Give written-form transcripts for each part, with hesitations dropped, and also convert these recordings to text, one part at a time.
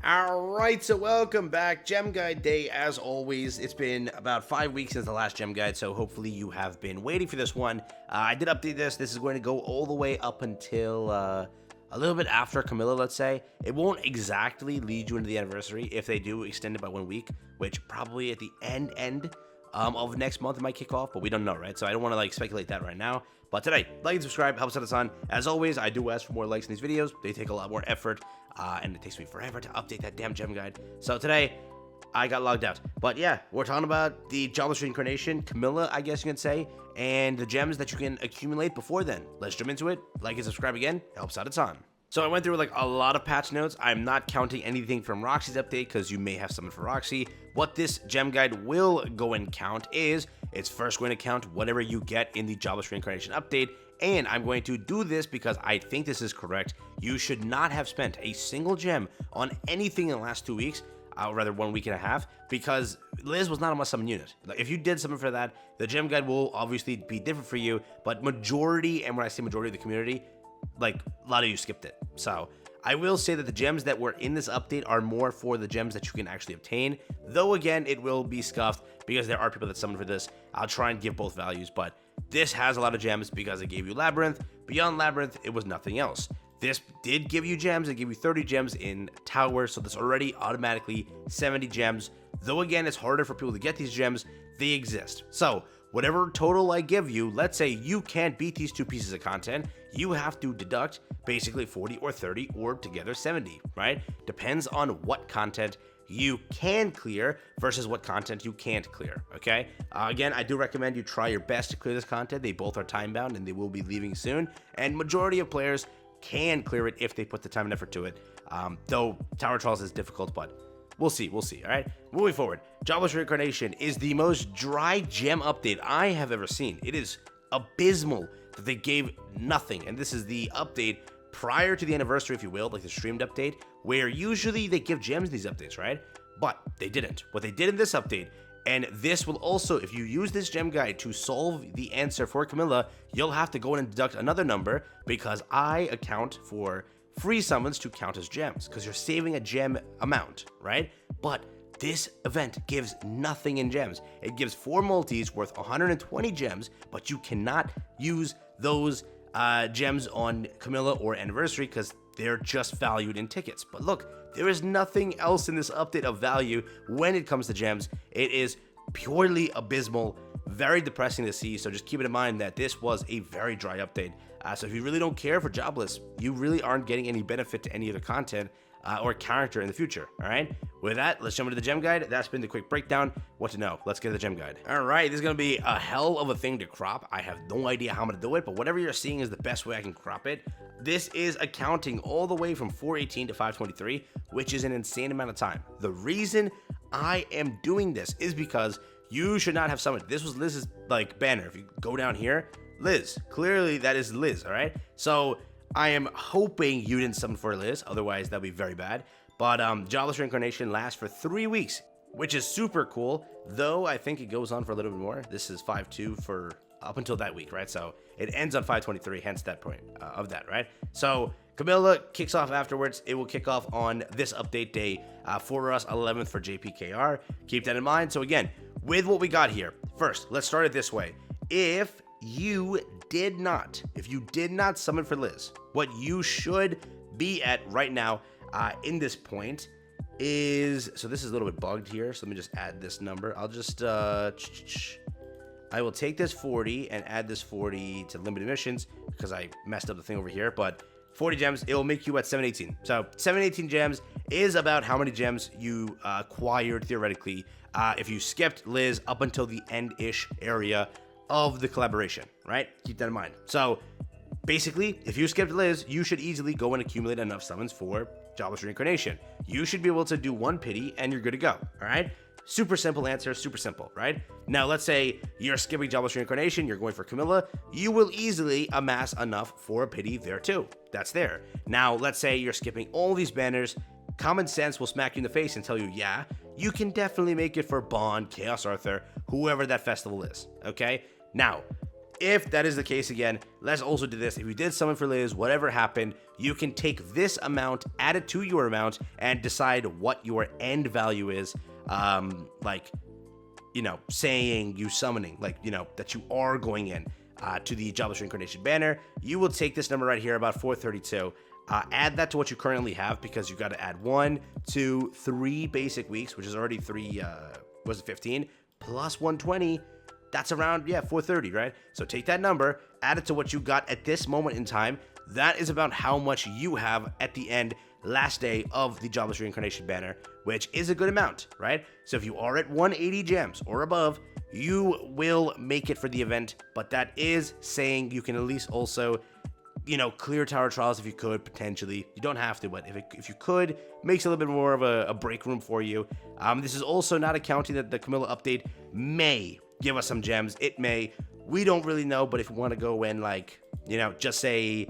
Alright, so welcome back. Gem Guide Day, as always. It's been about 5 weeks since the last Gem Guide, so hopefully you have been waiting for this one. I did update this. This is going to go all the way up until a little bit after Camilla, let's say. It won't exactly lead you into the anniversary if they do extend it by 1 week, which probably at the end of next month it might kick off, but we don't know, right? So I don't want to speculate that right now. But today, like and subscribe, helps out a ton. As always, I do ask for more likes in these videos. They take a lot more effort, and it takes me forever to update that damn gem guide. So today, I got logged out. But yeah, we're talking about the Jobless Reincarnation, Camilla, I guess you can say, and the gems that you can accumulate before then. Let's jump into it. Like and subscribe again, helps out a ton. So I went through a lot of patch notes. I'm not counting anything from Roxy's update because you may have something for Roxy. What this gem guide will go and count is it's first going to count whatever you get in the Jobless Reincarnation update. And I'm going to do this because I think this is correct. You should not have spent a single gem on anything in the last 2 weeks, or rather 1 week and a half, because Liz was not a must summon unit. If you did something for that, the gem guide will obviously be different for you, but majority, and when I say majority of the community, a lot of you skipped it. So I will say that the gems that were in this update are more for the gems that you can actually obtain, though again it will be scuffed because there are people that summon for this. I'll try and give both values, but this has a lot of gems because it gave you Labyrinth. Beyond Labyrinth, it was nothing else. This did give you gems. It gave you 30 gems in Tower, so that's already automatically 70 gems, though again it's harder for people to get these gems. They exist. So whatever total I give you, let's say you can't beat these two pieces of content, you have to deduct basically 40 or 30 or together 70, right? Depends on what content you can clear versus what content you can't clear, okay? Again, I do recommend you try your best to clear this content. They both are time bound and they will be leaving soon, and majority of players can clear it if they put the time and effort to it, though Tower Trials is difficult, but we'll see, all right? Moving forward, Jobless Reincarnation is the most dry gem update I have ever seen. It is abysmal that they gave nothing, and this is the update prior to the anniversary, if you will, like the streamed update, where usually they give gems in these updates, right? But they didn't. What they did in this update, and this will also, if you use this gem guide to solve the answer for Camilla, you'll have to go in and deduct another number because I account for free summons to count as gems because you're saving a gem amount, right? But this event gives nothing in gems. It gives 4 multis worth 120 gems, but you cannot use those gems on Camilla or Anniversary because they're just valued in tickets. But look, there is nothing else in this update of value when it comes to gems. It is purely abysmal, very depressing to see, so just keep it in mind that this was a very dry update. So if you really don't care for Jobless, you really aren't getting any benefit to any of the content or character in the future, all right? With that, let's jump into the gem guide. That's been the quick breakdown. What to know. Let's get to the gem guide. All right, this is going to be a hell of a thing to crop. I have no idea how I'm going to do it, but whatever you're seeing is the best way I can crop it. This is accounting all the way from 418 to 523, which is an insane amount of time. The reason I am doing this is because you should not have summoned. This was Liz's banner. If you go down here, Liz, clearly that is Liz, all right? So I am hoping you didn't summon for Liz, otherwise that'd be very bad. But Jobless Reincarnation lasts for 3 weeks, which is super cool, though I think it goes on for a little bit more. This is 5-2 for up until that week, right? So it ends on 523, hence that point of that, right? So Camilla kicks off afterwards. It will kick off on this update day for us, 11th for JPKR. Keep that in mind. So again, with what we got here, first, let's start it this way. If you did not summon for Liz, what you should be at right now in this point is, so this is a little bit bugged here, so let me just add this number. I'll just I will take this 40 and add this 40 to limited missions because I messed up the thing over here, but 40 gems, it will make you at 718. So 718 gems is about how many gems you acquired theoretically if you skipped Liz up until the end-ish area of the collaboration, right? Keep that in mind. So basically, if you skipped Liz, you should easily go and accumulate enough summons for Jobless Reincarnation. You should be able to do 1 pity and you're good to go, all right? Super simple answer, super simple, right? Now, let's say you're skipping Jobless Reincarnation, you're going for Camilla, you will easily amass enough for a pity there too. That's there. Now, let's say you're skipping all these banners, common sense will smack you in the face and tell you, yeah, you can definitely make it for Bond, Chaos Arthur, whoever that festival is, okay? Now, If that is the case, again, let's also do this. If you did summon for Liz, whatever happened, you can take this amount, add it to your amount, and decide what your end value is. Like, you know, saying you summoning, like, you know, that you are going in to the Jobless Reincarnation banner. You will take this number right here, about 432. Add that to what you currently have, because you got to add 1, 2, 3 basic weeks, which is already 3, was it 15? Plus 120. That's around, 430, right? So take that number, add it to what you got at this moment in time. That is about how much you have at the end, last day of the Jobless Reincarnation banner, which is a good amount, right? So if you are at 180 gems or above, you will make it for the event, but that is saying you can at least also, you know, clear Tower Trials if you could, potentially. You don't have to, but if you could, makes a little bit more of a break room for you. This is also not accounting that the Camilla update may give us some gems. It may. We don't really know, but if we want to go in, like, you know, just say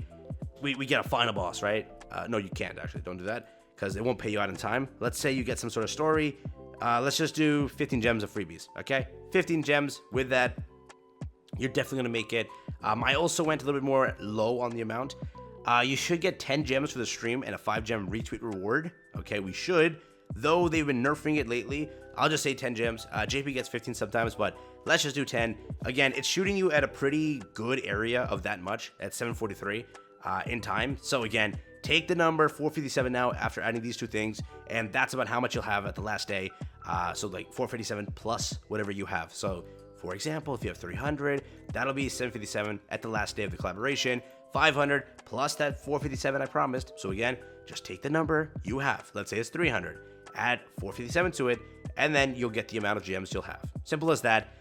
we get a final boss, right? No, you can't, actually. Don't do that, because it won't pay you out in time. Let's say you get some sort of story. Let's just do 15 gems of freebies, okay? 15 gems. With that, you're definitely going to make it. I also went a little bit more low on the amount. You should get 10 gems for the stream and a 5-gem retweet reward. Okay, we should. Though they've been nerfing it lately, I'll just say 10 gems. JP gets 15 sometimes, but let's just do 10. Again, it's shooting you at a pretty good area of that much, at 743 in time. So again, take the number 457 now after adding these two things, and that's about how much you'll have at the last day. So like 457 plus whatever you have. So for example, if you have 300, that'll be 757 at the last day of the collaboration. 500 plus that 457 I promised. So again, just take the number you have. Let's say it's 300. Add 457 to it, and then you'll get the amount of gems you'll have. Simple as that.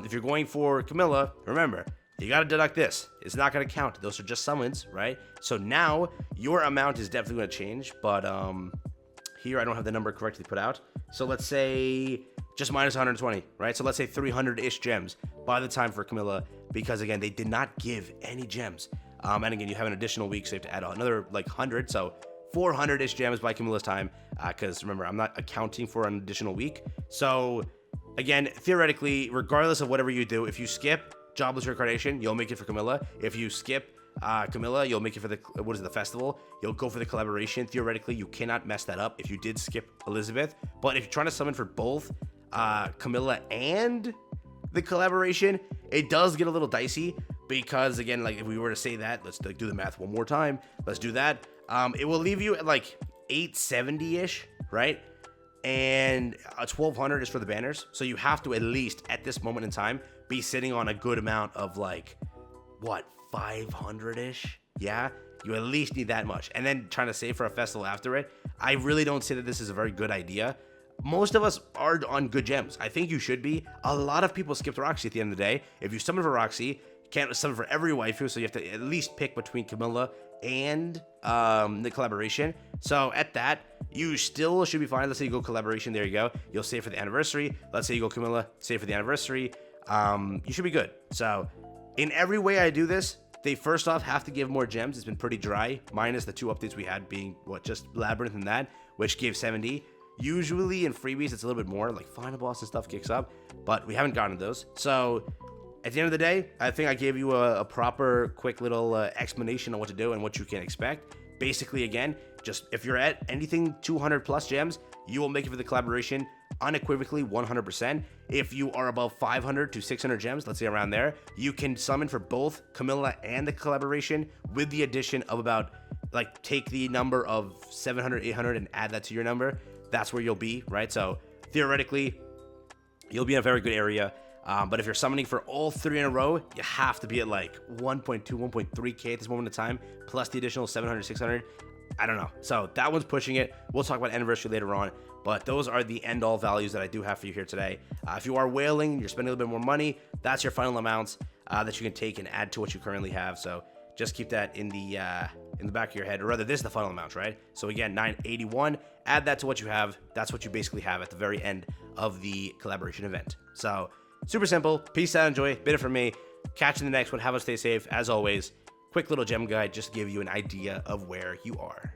If you're going for Camilla, remember, you got to deduct this. It's not going to count. Those are just summons, right? So now your amount is definitely going to change, but here I don't have the number correctly put out. So let's say just minus 120, right? So let's say 300-ish gems by the time for Camilla, because again, they did not give any gems. And again, you have an additional week, so you have to add another like 100. So 400-ish gems by Camilla's time, because remember, I'm not accounting for an additional week. So again, theoretically, regardless of whatever you do, if you skip Jobless Reincarnation, you'll make it for Camilla. If you skip Camilla, you'll make it for the festival. You'll go for the collaboration. Theoretically, you cannot mess that up if you did skip Elizabeth. But if you're trying to summon for both Camilla and the collaboration, it does get a little dicey, because again, like if we were to say that, let's do the math one more time. Let's do that. It will leave you at like 870-ish, right? And 1200 is for the banners. So you have to at least, at this moment in time, be sitting on a good amount of like, what, 500-ish? Yeah, you at least need that much. And then trying to save for a festival after it, I really don't say that this is a very good idea. Most of us are on good gems. I think you should be. A lot of people skipped Roxy at the end of the day. If you summon for Roxy, you can't summon for every waifu, so you have to at least pick between Camilla and the collaboration. So at that, you still should be fine. Let's say you go collaboration, there you go. You'll save for the anniversary. Let's say you go Camilla, save for the anniversary. You should be good. So in every way I do this, they first off have to give more gems. It's been pretty dry, minus the 2 updates we had being just Labyrinth and that, which gave 70. Usually in freebies, it's a little bit more, like Final Boss and stuff kicks up, but we haven't gotten those. So at the end of the day, I think I gave you a proper, quick little explanation on what to do and what you can expect. Basically, again, just if you're at anything 200 plus gems, you will make it for the collaboration unequivocally 100%. If you are above 500 to 600 gems, let's say around there, you can summon for both Camilla and the collaboration with the addition of about, like, take the number of 700, 800 and add that to your number. That's where you'll be, right? So theoretically, you'll be in a very good area. But if you're summoning for all 3 in a row, you have to be at like 1.2, 1.3k at this moment in time, plus the additional 700, 600. I don't know. So that one's pushing it. We'll talk about anniversary later on, but those are the end-all values that I do have for you here today. If you are whaling, you're spending a little bit more money, that's your final amounts that you can take and add to what you currently have. So just keep that in the back of your head, or rather, this is the final amount, right? So again, 981. Add that to what you have. That's what you basically have at the very end of the collaboration event. So super simple. Peace out, enjoy. Bit it from me. Catch you in the next one. Have a stay safe. As always, quick little gem guide just to give you an idea of where you are.